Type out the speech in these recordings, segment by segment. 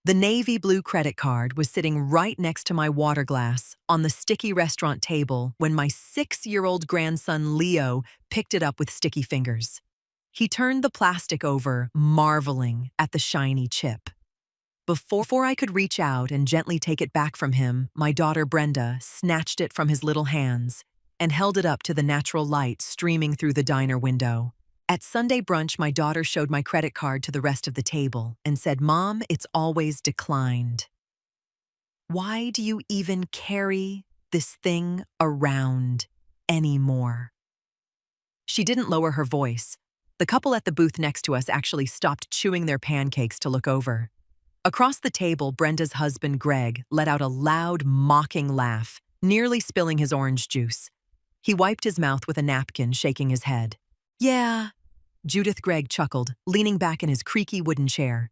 The navy blue credit card was sitting right next to my water glass on the sticky restaurant table when my 6-year-old grandson Leo picked it up with sticky fingers. He turned the plastic over, marveling at the shiny chip. Before I could reach out and gently take it back from him, my daughter Brenda snatched it from his little hands and held it up to the natural light streaming through the diner window. At Sunday brunch, my daughter showed my credit card to the rest of the table and said, "Mom, it's always declined. Why do you even carry this thing around anymore?" She didn't lower her voice. The couple at the booth next to us actually stopped chewing their pancakes to look over. Across the table, Brenda's husband, Greg, let out a loud, mocking laugh, nearly spilling his orange juice. He wiped his mouth with a napkin, shaking his head. "Yeah," Judith Gregg chuckled, leaning back in his creaky wooden chair.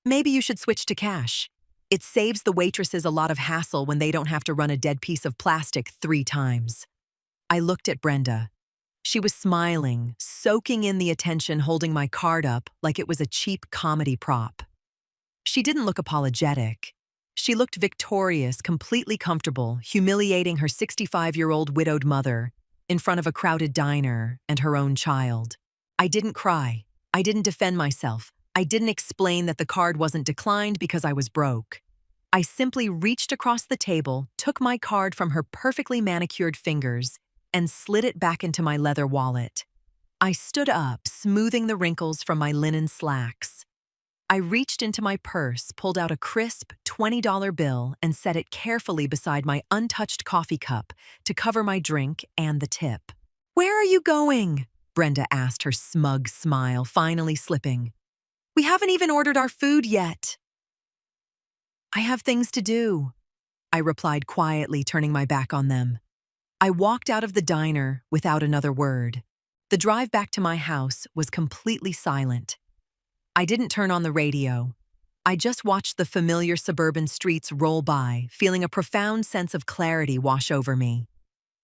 "Maybe you should switch to cash. It saves the waitresses a lot of hassle when they don't have to run a dead piece of plastic 3 times." I looked at Brenda. She was smiling, soaking in the attention, holding my card up like it was a cheap comedy prop. She didn't look apologetic. She looked victorious, completely comfortable, humiliating her 65-year-old widowed mother in front of a crowded diner and her own child. I didn't cry. I didn't defend myself. I didn't explain that the card wasn't declined because I was broke. I simply reached across the table, took my card from her perfectly manicured fingers, and slid it back into my leather wallet. I stood up, smoothing the wrinkles from my linen slacks. I reached into my purse, pulled out a crisp $20 bill, and set it carefully beside my untouched coffee cup to cover my drink and the tip. "Where are you going?" Brenda asked, her smug smile finally slipping. "We haven't even ordered our food yet." "I have things to do," I replied quietly, turning my back on them. I walked out of the diner without another word. The drive back to my house was completely silent. I didn't turn on the radio. I just watched the familiar suburban streets roll by, feeling a profound sense of clarity wash over me.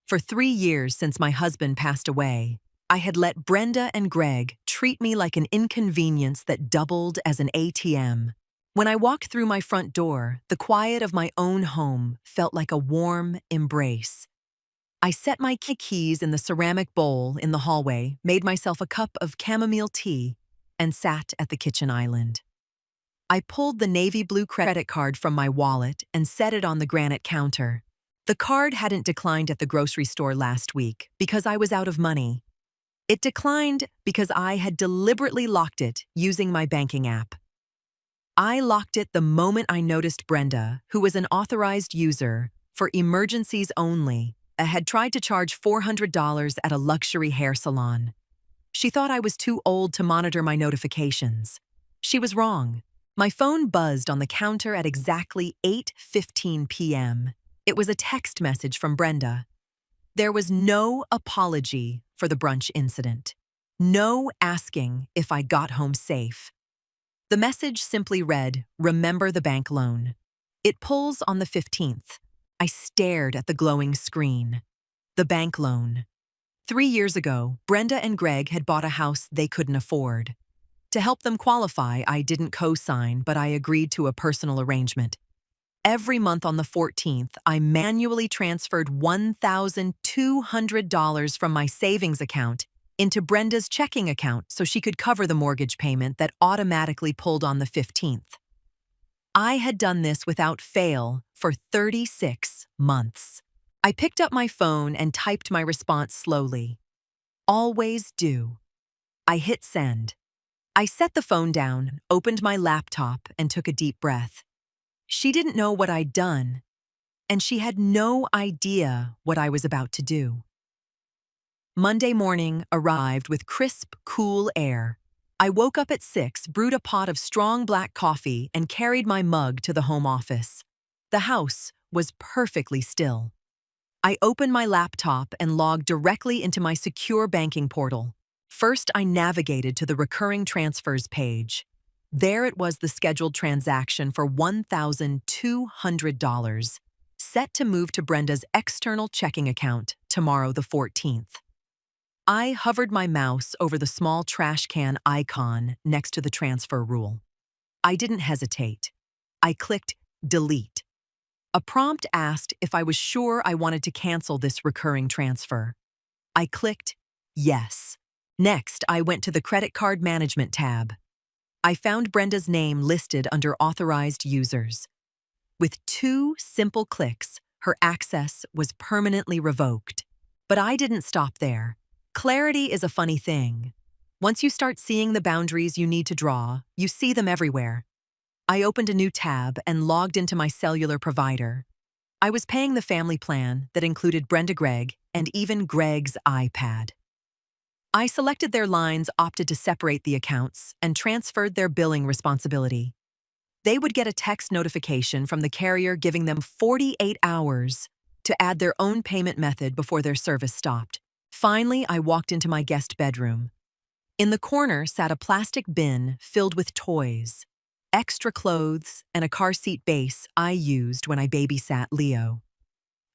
For 3 years since my husband passed away, I had let Brenda and Greg treat me like an inconvenience that doubled as an ATM. When I walked through my front door, the quiet of my own home felt like a warm embrace. I set my keys in the ceramic bowl in the hallway, made myself a cup of chamomile tea, and sat at the kitchen island. I pulled the navy blue credit card from my wallet and set it on the granite counter. The card hadn't declined at the grocery store last week because I was out of money. It declined because I had deliberately locked it using my banking app. I locked it the moment I noticed Brenda, who was an authorized user for emergencies only, had tried to charge $400 at a luxury hair salon. She thought I was too old to monitor my notifications. She was wrong. My phone buzzed on the counter at exactly 8:15 p.m. It was a text message from Brenda. There was no apology for the brunch incident. No asking if I got home safe. The message simply read, "Remember the bank loan. It pulls on the 15th. I stared at the glowing screen. The bank loan. 3 years ago, Brenda and Greg had bought a house they couldn't afford. To help them qualify, I didn't co-sign, but I agreed to a personal arrangement. Every month on the 14th, I manually transferred $1,200 from my savings account into Brenda's checking account so she could cover the mortgage payment that automatically pulled on the 15th. I had done this without fail for 36 months. I picked up my phone and typed my response slowly. "Always do." I hit send. I set the phone down, opened my laptop, and took a deep breath. She didn't know what I'd done, and she had no idea what I was about to do. Monday morning arrived with crisp, cool air. I woke up at 6, brewed a pot of strong black coffee, and carried my mug to the home office. The house was perfectly still. I opened my laptop and logged directly into my secure banking portal. First, I navigated to the recurring transfers page. There it was, the scheduled transaction for $1,200, set to move to Brenda's external checking account tomorrow the 14th. I hovered my mouse over the small trash can icon next to the transfer rule. I didn't hesitate. I clicked delete. A prompt asked if I was sure I wanted to cancel this recurring transfer. I clicked yes. Next, I went to the credit card management tab. I found Brenda's name listed under authorized users. With 2 simple clicks, her access was permanently revoked. But I didn't stop there. Clarity is a funny thing. Once you start seeing the boundaries you need to draw, you see them everywhere. I opened a new tab and logged into my cellular provider. I was paying the family plan that included Brenda Gregg and even Greg's iPad. I selected their lines, opted to separate the accounts, and transferred their billing responsibility. They would get a text notification from the carrier giving them 48 hours to add their own payment method before their service stopped. Finally, I walked into my guest bedroom. In the corner sat a plastic bin filled with toys, extra clothes, and a car seat base I used when I babysat Leo.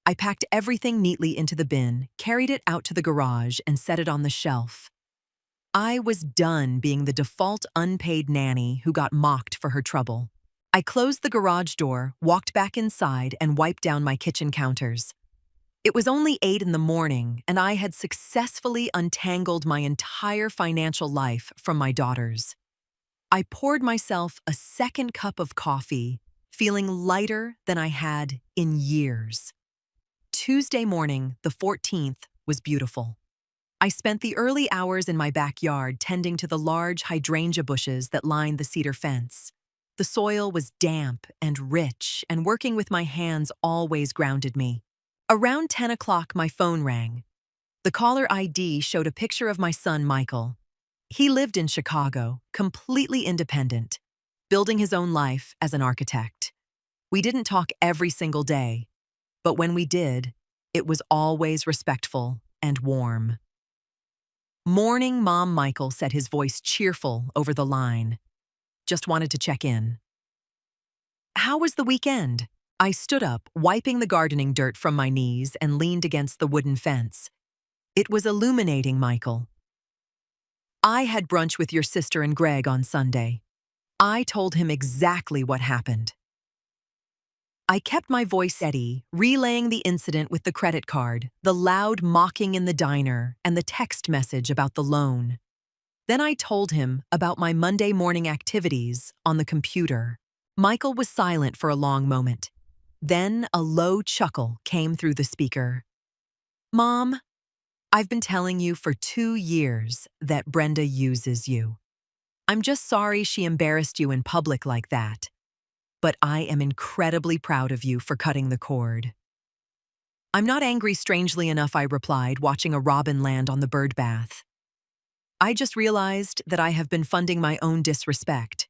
I packed everything neatly into the bin, carried it out to the garage, and set it on the shelf. I was done being the default unpaid nanny who got mocked for her trouble. I closed the garage door, walked back inside, and wiped down my kitchen counters. It was only 8 in the morning, and I had successfully untangled my entire financial life from my daughters. I poured myself a second cup of coffee, feeling lighter than I had in years. Tuesday morning, the 14th, was beautiful. I spent the early hours in my backyard tending to the large hydrangea bushes that lined the cedar fence. The soil was damp and rich, and working with my hands always grounded me. Around 10 o'clock, my phone rang. The caller ID showed a picture of my son, Michael. He lived in Chicago, completely independent, building his own life as an architect. We didn't talk every single day, but when we did, it was always respectful and warm. Morning, Mom. Michael said, his voice cheerful over the line. Just wanted to check in. How was the weekend? I stood up, wiping the gardening dirt from my knees, and leaned against the wooden fence. It was illuminating, Michael. I had brunch with your sister and Greg on Sunday. I told him exactly what happened. I kept my voice steady, relaying the incident with the credit card, the loud mocking in the diner, and the text message about the loan. Then I told him about my Monday morning activities on the computer. Michael was silent for a long moment. Then a low chuckle came through the speaker. Mom, I've been telling you for 2 years that Brenda uses you. I'm just sorry she embarrassed you in public like that. But I am incredibly proud of you for cutting the cord. I'm not angry, strangely enough, I replied, watching a robin land on the bird bath. I just realized that I have been funding my own disrespect.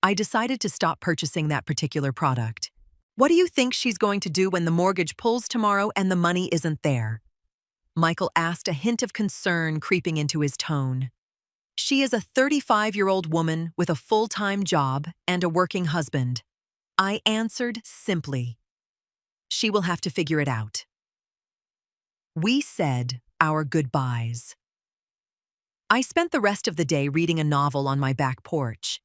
I decided to stop purchasing that particular product. What do you think she's going to do when the mortgage pulls tomorrow and the money isn't there? Michael asked, a hint of concern creeping into his tone. She is a 35-year-old woman with a full-time job and a working husband. I answered simply. She will have to figure it out. We said our goodbyes. I spent the rest of the day reading a novel on my back porch.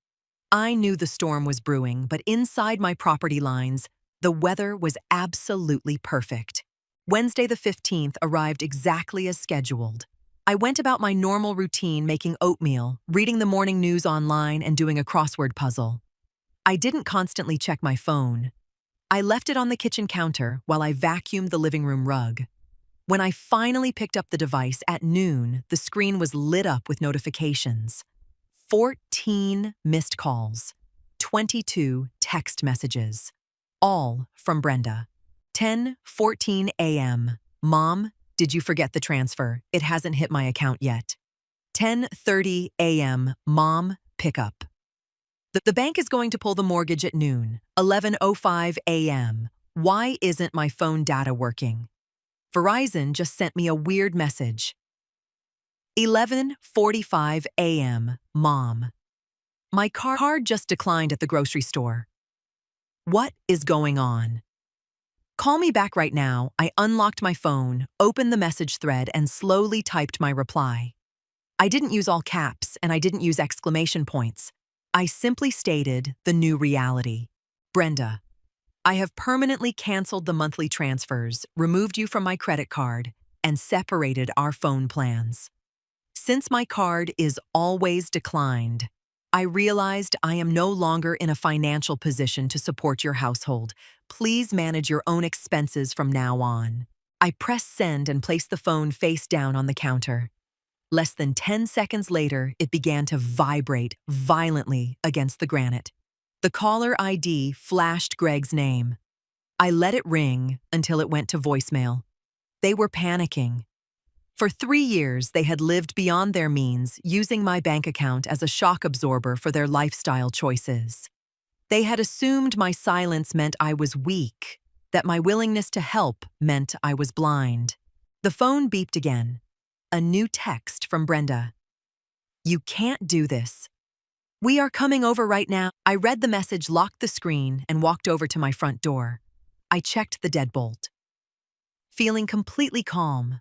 I knew the storm was brewing, but inside my property lines, the weather was absolutely perfect. Wednesday the 15th arrived exactly as scheduled. I went about my normal routine, making oatmeal, reading the morning news online, and doing a crossword puzzle. I didn't constantly check my phone. I left it on the kitchen counter while I vacuumed the living room rug. When I finally picked up the device at noon, the screen was lit up with notifications. 14 missed calls, 22 text messages, all from Brenda. 10:14 a.m. Mom, did you forget the transfer? It hasn't hit my account yet. 10:30 a.m. Mom, pick up. The bank is going to pull the mortgage at noon. 11:05 a.m. Why isn't my phone data working? Verizon just sent me a weird message. 11:45 a.m. Mom, my card just declined at the grocery store. What is going on? Call me back right now. I unlocked my phone, opened the message thread, and slowly typed my reply. I didn't use all caps, and I didn't use exclamation points. I simply stated the new reality. Brenda, I have permanently canceled the monthly transfers, removed you from my credit card, and separated our phone plans. Since my card is always declined, I realized I am no longer in a financial position to support your household. Please manage your own expenses from now on. I pressed send and placed the phone face down on the counter. Less than 10 seconds later, it began to vibrate violently against the granite. The caller ID flashed Greg's name. I let it ring until it went to voicemail. They were panicking. For 3 years, they had lived beyond their means, using my bank account as a shock absorber for their lifestyle choices. They had assumed my silence meant I was weak, that my willingness to help meant I was blind. The phone beeped again. A new text from Brenda. You can't do this. We are coming over right now. I read the message, locked the screen, and walked over to my front door. I checked the deadbolt. Feeling completely calm.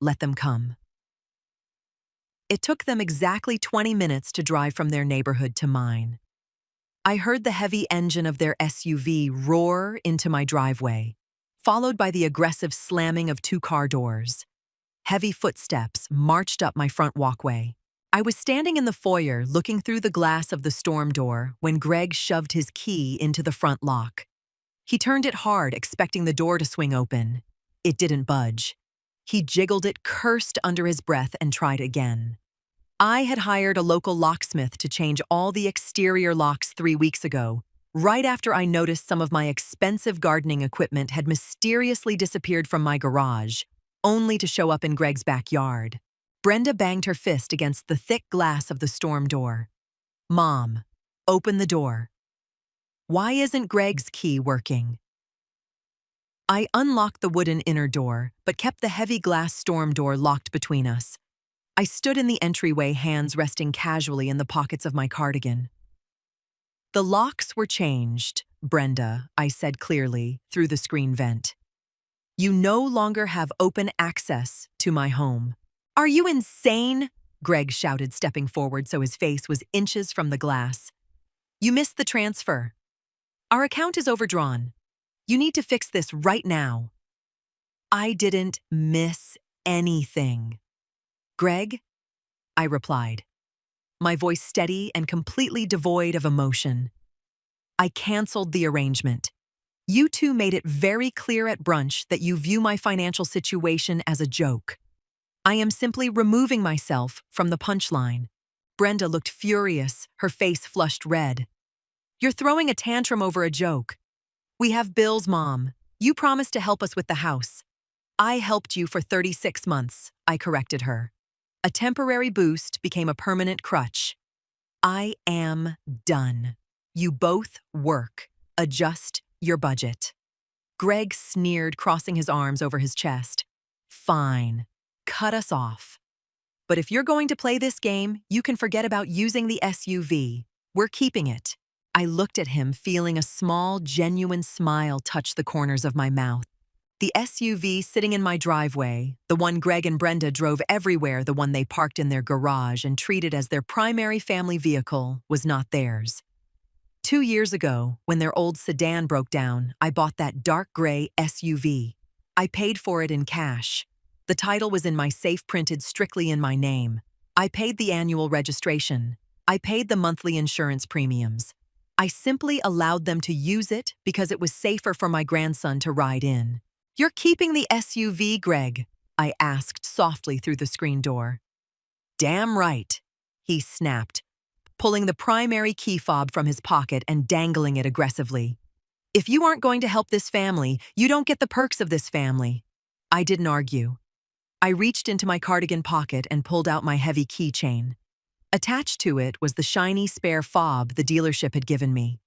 Let them come. It took them exactly 20 minutes to drive from their neighborhood to mine. I heard the heavy engine of their SUV roar into my driveway, followed by the aggressive slamming of 2 car doors. Heavy footsteps marched up my front walkway. I was standing in the foyer looking through the glass of the storm door when Greg shoved his key into the front lock. He turned it hard, expecting the door to swing open. It didn't budge. He jiggled it, cursed under his breath, and tried again. I had hired a local locksmith to change all the exterior locks 3 weeks ago, right after I noticed some of my expensive gardening equipment had mysteriously disappeared from my garage, only to show up in Greg's backyard. Brenda banged her fist against the thick glass of the storm door. Mom, open the door. Why isn't Greg's key working? I unlocked the wooden inner door, but kept the heavy glass storm door locked between us. I stood in the entryway, hands resting casually in the pockets of my cardigan. The locks were changed, Brenda, I said clearly through the screen vent. You no longer have open access to my home. Are you insane? Greg shouted, stepping forward so his face was inches from the glass. You missed the transfer. Our account is overdrawn. You need to fix this right now. I didn't miss anything. Greg, I replied, my voice steady and completely devoid of emotion. I canceled the arrangement. You two made it very clear at brunch that you view my financial situation as a joke. I am simply removing myself from the punchline. Brenda looked furious, her face flushed red. You're throwing a tantrum over a joke. We have bills, Mom. You promised to help us with the house. I helped you for 36 months, I corrected her. A temporary boost became a permanent crutch. I am done. You both work. Adjust your budget. Greg sneered, crossing his arms over his chest. Fine. Cut us off. But if you're going to play this game, you can forget about using the SUV. We're keeping it. I looked at him, feeling a small, genuine smile touch the corners of my mouth. The SUV sitting in my driveway, the one Greg and Brenda drove everywhere, the one they parked in their garage and treated as their primary family vehicle, was not theirs. 2 years ago, when their old sedan broke down, I bought that dark gray SUV. I paid for it in cash. The title was in my safe, printed strictly in my name. I paid the annual registration. I paid the monthly insurance premiums. I simply allowed them to use it because it was safer for my grandson to ride in. You're keeping the SUV, Greg? I asked softly through the screen door. Damn right, he snapped, pulling the primary key fob from his pocket and dangling it aggressively. If you aren't going to help this family, you don't get the perks of this family. I didn't argue. I reached into my cardigan pocket and pulled out my heavy keychain. Attached to it was the shiny spare fob the dealership had given me.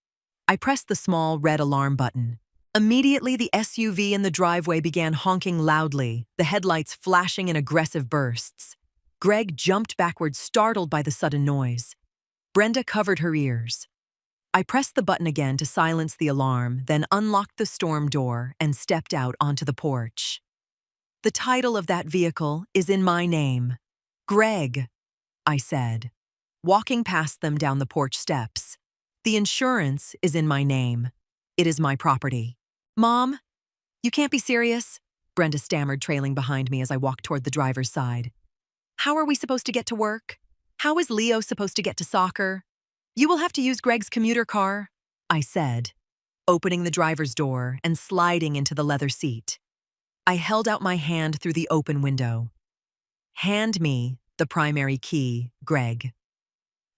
I pressed the small red alarm button. Immediately, the SUV in the driveway began honking loudly, the headlights flashing in aggressive bursts. Greg jumped backward, startled by the sudden noise. Brenda covered her ears. I pressed the button again to silence the alarm, then unlocked the storm door and stepped out onto the porch. The title of that vehicle is in my name. Greg, I said, walking past them down the porch steps. The insurance is in my name. It is my property. Mom, you can't be serious, Brenda stammered, trailing behind me as I walked toward the driver's side. How are we supposed to get to work? How is Leo supposed to get to soccer? You will have to use Greg's commuter car, I said, opening the driver's door and sliding into the leather seat. I held out my hand through the open window. Hand me the primary key, Greg.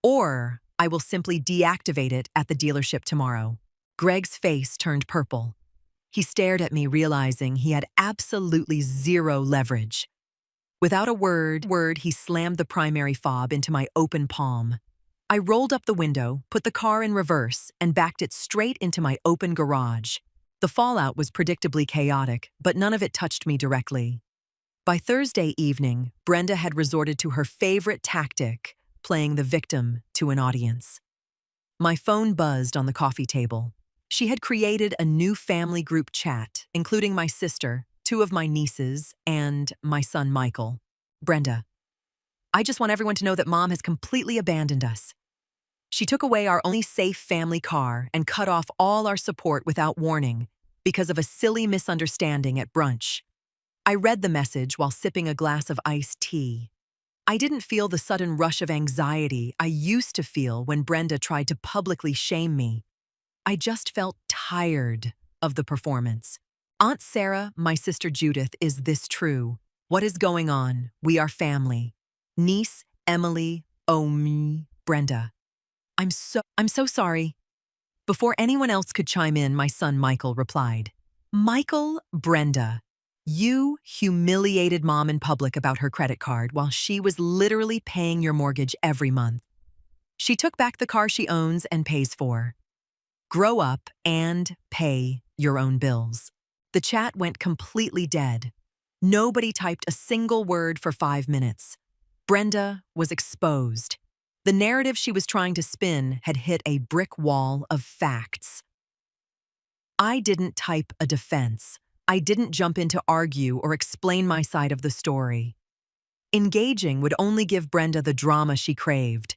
Or I will simply deactivate it at the dealership tomorrow. Greg's face turned purple. He stared at me, realizing he had absolutely zero leverage. Without a word, he slammed the primary fob into my open palm. I rolled up the window, put the car in reverse, and backed it straight into my open garage. The fallout was predictably chaotic, but none of it touched me directly. By Thursday evening, Brenda had resorted to her favorite tactic, playing the victim to an audience. My phone buzzed on the coffee table. She had created a new family group chat, including my sister, two of my nieces, and my son Michael. Brenda, I just want everyone to know that Mom has completely abandoned us. She took away our only safe family car and cut off all our support without warning because of a silly misunderstanding at brunch. I read the message while sipping a glass of iced tea. I didn't feel the sudden rush of anxiety I used to feel when Brenda tried to publicly shame me. I just felt tired of the performance. Aunt Sarah, my sister Judith, is this true? What is going on? We are family. Niece, Emily, oh me, Brenda. I'm so sorry. Before anyone else could chime in, my son Michael replied. Michael, Brenda, you humiliated Mom in public about her credit card while she was literally paying your mortgage every month. She took back the car she owns and pays for. Grow up and pay your own bills. The chat went completely dead. Nobody typed a single word for 5 minutes. Brenda was exposed. The narrative she was trying to spin had hit a brick wall of facts. I didn't type a defense. I didn't jump in to argue or explain my side of the story. Engaging would only give Brenda the drama she craved.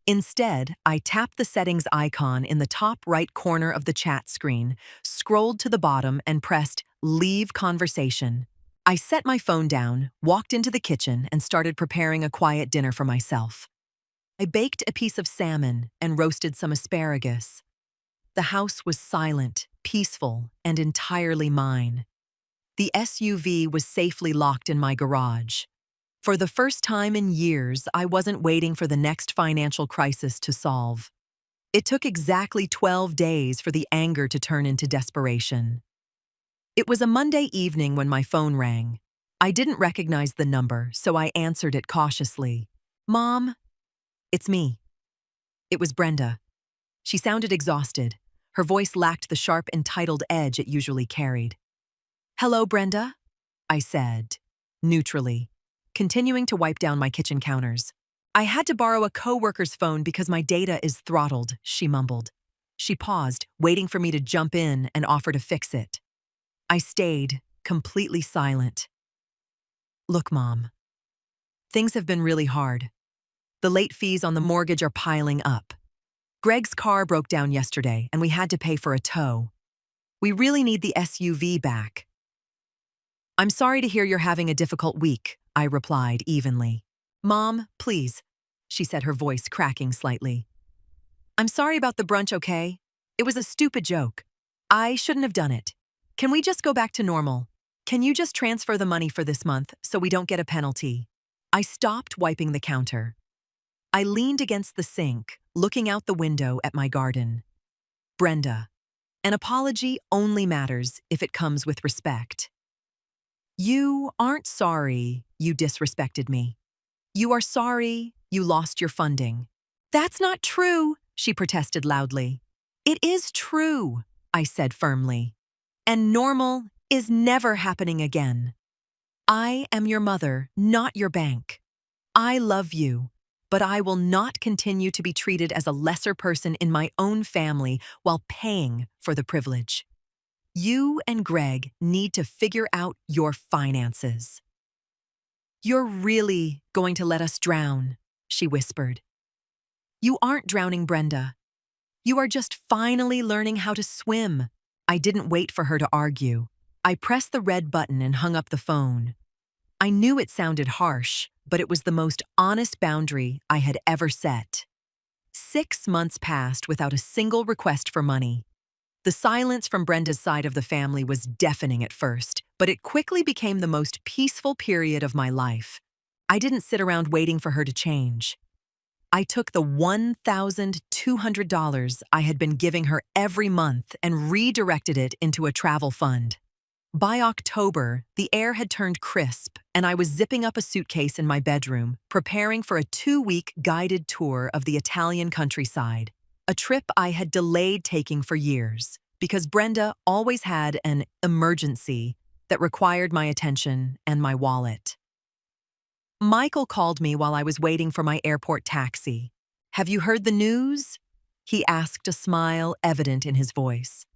Instead, I tapped the settings icon in the top right corner of the chat screen, scrolled to the bottom, and pressed Leave Conversation. I set my phone down, walked into the kitchen, and started preparing a quiet dinner for myself. I baked a piece of salmon and roasted some asparagus. The house was silent, peaceful, and entirely mine. The SUV was safely locked in my garage. For the first time in years, I wasn't waiting for the next financial crisis to solve. It took exactly 12 days for the anger to turn into desperation. It was a Monday evening when my phone rang. I didn't recognize the number, so I answered it cautiously. Mom, it's me. It was Brenda. She sounded exhausted. Her voice lacked the sharp, entitled edge it usually carried. Hello, Brenda, I said, neutrally, continuing to wipe down my kitchen counters. I had to borrow a coworker's phone because my data is throttled, she mumbled. She paused, waiting for me to jump in and offer to fix it. I stayed, completely silent. Look, Mom. Things have been really hard. The late fees on the mortgage are piling up. Greg's car broke down yesterday, and we had to pay for a tow. We really need the SUV back. I'm sorry to hear you're having a difficult week, I replied evenly. Mom, please, she said, her voice cracking slightly. I'm sorry about the brunch, okay? It was a stupid joke. I shouldn't have done it. Can we just go back to normal? Can you just transfer the money for this month so we don't get a penalty? I stopped wiping the counter. I leaned against the sink, looking out the window at my garden. Brenda, an apology only matters if it comes with respect. You aren't sorry you disrespected me. You are sorry you lost your funding. That's not true, she protested loudly. It is true, I said firmly. And normal is never happening again. I am your mother, not your bank. I love you, but I will not continue to be treated as a lesser person in my own family while paying for the privilege. You and Greg need to figure out your finances. You're really going to let us drown, she whispered. You aren't drowning, Brenda. You are just finally learning how to swim." I didn't wait for her to argue. I pressed the red button and hung up the phone. I knew it sounded harsh, but it was the most honest boundary I had ever set. 6 months passed without a single request for money. The silence from Brenda's side of the family was deafening at first, but it quickly became the most peaceful period of my life. I didn't sit around waiting for her to change. I took the $1,200 I had been giving her every month and redirected it into a travel fund. By October, the air had turned crisp, and I was zipping up a suitcase in my bedroom, preparing for a 2-week guided tour of the Italian countryside, a trip I had delayed taking for years, because Brenda always had an emergency that required my attention and my wallet. Michael called me while I was waiting for my airport taxi. "Have you heard the news?" he asked, a smile evident in his voice.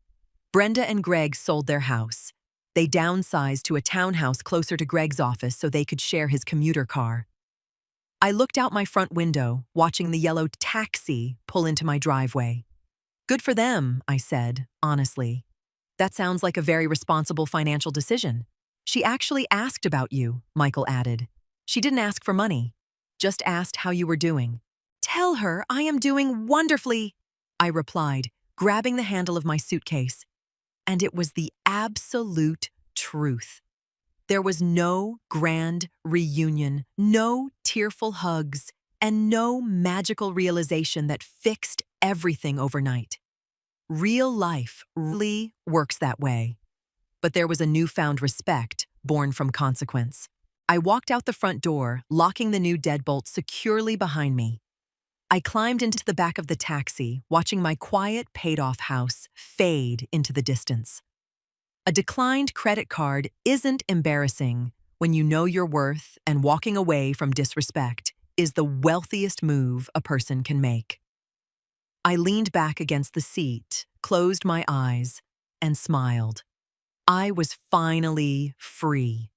Brenda and Greg sold their house. They downsized to a townhouse closer to Greg's office so they could share his commuter car. I looked out my front window, watching the yellow taxi pull into my driveway. "Good for them," I said, honestly. "That sounds like a very responsible financial decision." "She actually asked about you," Michael added. "She didn't ask for money, just asked how you were doing." "Tell her I am doing wonderfully," I replied, grabbing the handle of my suitcase. And it was the absolute truth. There was no grand reunion, no tearful hugs, and no magical realization that fixed everything overnight. Real life really works that way. But there was a newfound respect born from consequence. I walked out the front door, locking the new deadbolt securely behind me. I climbed into the back of the taxi, watching my quiet, paid-off house fade into the distance. A declined credit card isn't embarrassing when you know your worth, and walking away from disrespect is the wealthiest move a person can make. I leaned back against the seat, closed my eyes, and smiled. I was finally free.